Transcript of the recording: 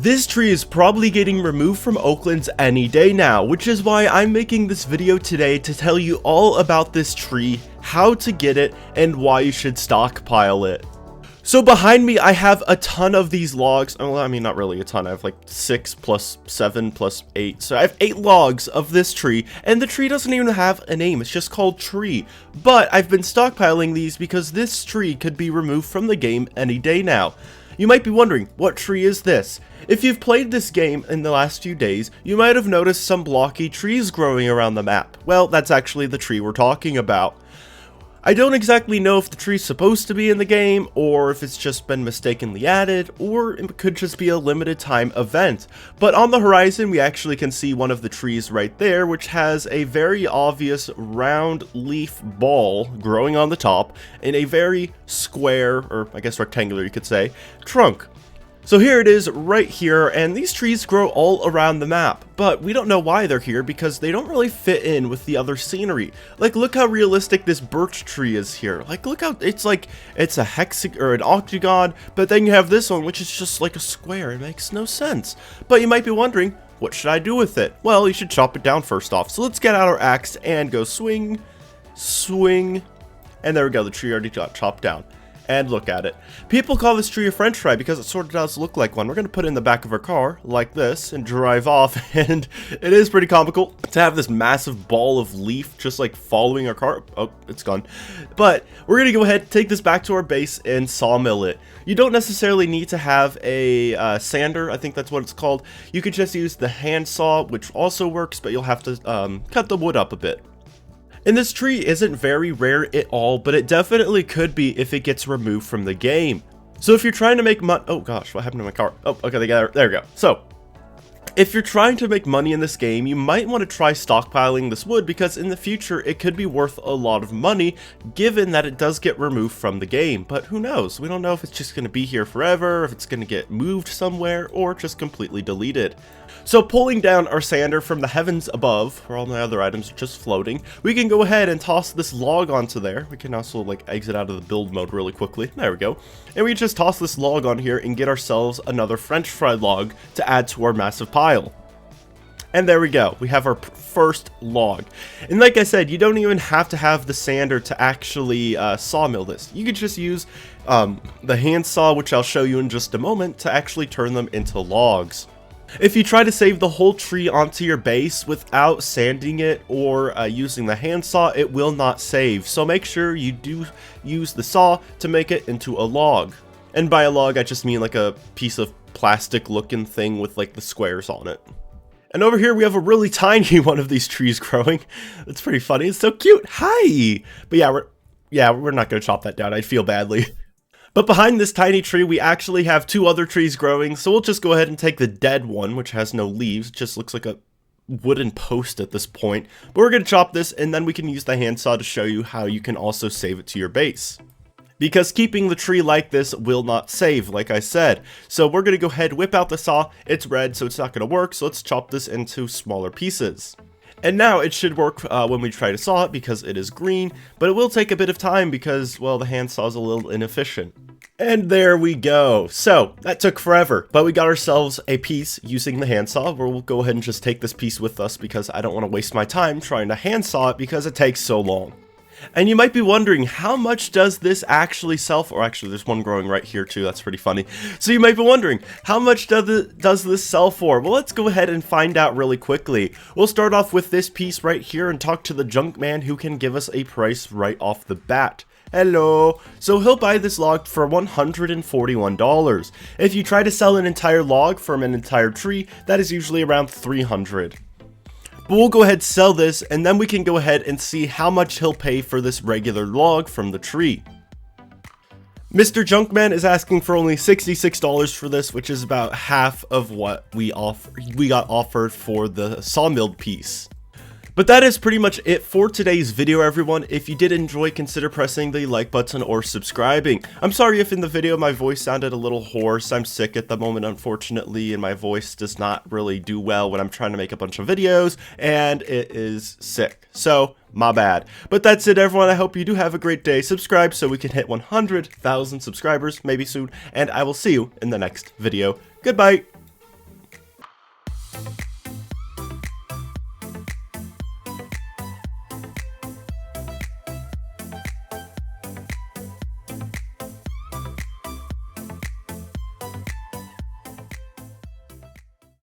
This tree is probably getting removed from Oaklands any day now, which is why I'm making this video today to tell you all about this tree, how to get it, and why you should stockpile it. So behind me, I have a ton of these logs. Well, I mean, not really a ton. I have like 6 plus 7 plus 8. So I have 8 logs of this tree, and the tree doesn't even have a name. It's just called tree. But I've been stockpiling these because this tree could be removed from the game any day now. You might be wondering, what tree is this? If you've played this game in the last few days, you might have noticed some blocky trees growing around the map. Well, that's actually the tree we're talking about. I don't exactly know if the tree's supposed to be in the game, or if it's just been mistakenly added, or it could just be a limited time event. But on the horizon, we actually can see one of the trees right there, which has a very obvious round leaf ball growing on the top, and a very square, or I guess rectangular you could say, trunk. So here it is right here, and these trees grow all around the map, but we don't know why they're here because they don't really fit in with the other scenery. Like, look how realistic this birch tree is here. Like, look how it's like it's a hexagon or an octagon, but then you have this one which is just like a square. It makes no sense. But you might be wondering, what should I do with it? Well, you should chop it down first off. So let's get out our axe and go swing, swing, and there we go. The tree already got chopped down. And look at it. People call this tree a french fry because it sort of does look like one. We're going to put it in the back of our car like this and drive off, and it is pretty comical to have this massive ball of leaf just like following our car. Oh, it's gone. But we're going to go ahead, take this back to our base and sawmill it. You don't necessarily need to have a sander, I think that's what it's called. You could just use the hand saw, which also works, but you'll have to cut the wood up a bit. And this tree isn't very rare at all, but it definitely could be if it gets removed from the game. So if you're trying to make money, oh gosh, what happened to my car? Oh, okay, there we go. So if you're trying to make money in this game, you might want to try stockpiling this wood because in the future it could be worth a lot of money given that it does get removed from the game. But who knows? We don't know if it's just going to be here forever, if it's going to get moved somewhere, or just completely deleted. So pulling down our sander from the heavens above, where all my other items are just floating, we can go ahead and toss this log onto there. We can also like exit out of the build mode really quickly. There we go. And we just toss this log on here and get ourselves another french fry log to add to our massive pile. And there we go. We have our first log. And like I said, you don't even have to have the sander to actually sawmill this. You could just use the hand saw, which I'll show you in just a moment, to actually turn them into logs. If you try to save the whole tree onto your base without sanding it or using the handsaw, it will not save. So make sure you do use the saw to make it into a log. And by a log, I just mean like a piece of plastic looking thing with like the squares on it. And over here we have a really tiny one of these trees growing. It's pretty funny. It's so cute. Hi! But yeah, we're not going to chop that down. I'd feel badly. But behind this tiny tree, we actually have 2 other trees growing, so we'll just go ahead and take the dead one, which has no leaves. It just looks like a wooden post at this point. But we're going to chop this, and then we can use the handsaw to show you how you can also save it to your base. Because keeping the tree like this will not save, like I said. So we're going to go ahead, whip out the saw. It's red, so it's not going to work, so let's chop this into smaller pieces. And now it should work when we try to saw it because it is green, but it will take a bit of time because, well, the handsaw is a little inefficient. And there we go. So that took forever, but we got ourselves a piece using the handsaw. We'll go ahead and just take this piece with us because I don't want to waste my time trying to handsaw it because it takes so long. And you might be wondering, how much does this actually sell for? Actually, there's one growing right here too. That's pretty funny. So you might be wondering, how much does this sell for? Well, let's go ahead and find out really quickly. We'll start off with this piece right here and talk to the junk man who can give us a price right off the bat. Hello. So he'll buy this log for $141. If you try to sell an entire log from an entire tree, that is usually around $300. But we'll go ahead and sell this, and then we can go ahead and see how much he'll pay for this regular log from the tree. Mr. Junkman is asking for only $66 for this, which is about half of what we got offered for the sawmilled piece. But that is pretty much it for today's video, everyone. If you did enjoy, consider pressing the like button or subscribing. I'm sorry if in the video my voice sounded a little hoarse. I'm sick at the moment, unfortunately, and my voice does not really do well when I'm trying to make a bunch of videos, and it is sick. So, my bad. But that's it, everyone. I hope you do have a great day. Subscribe so we can hit 100,000 subscribers, maybe soon, and I will see you in the next video. Goodbye.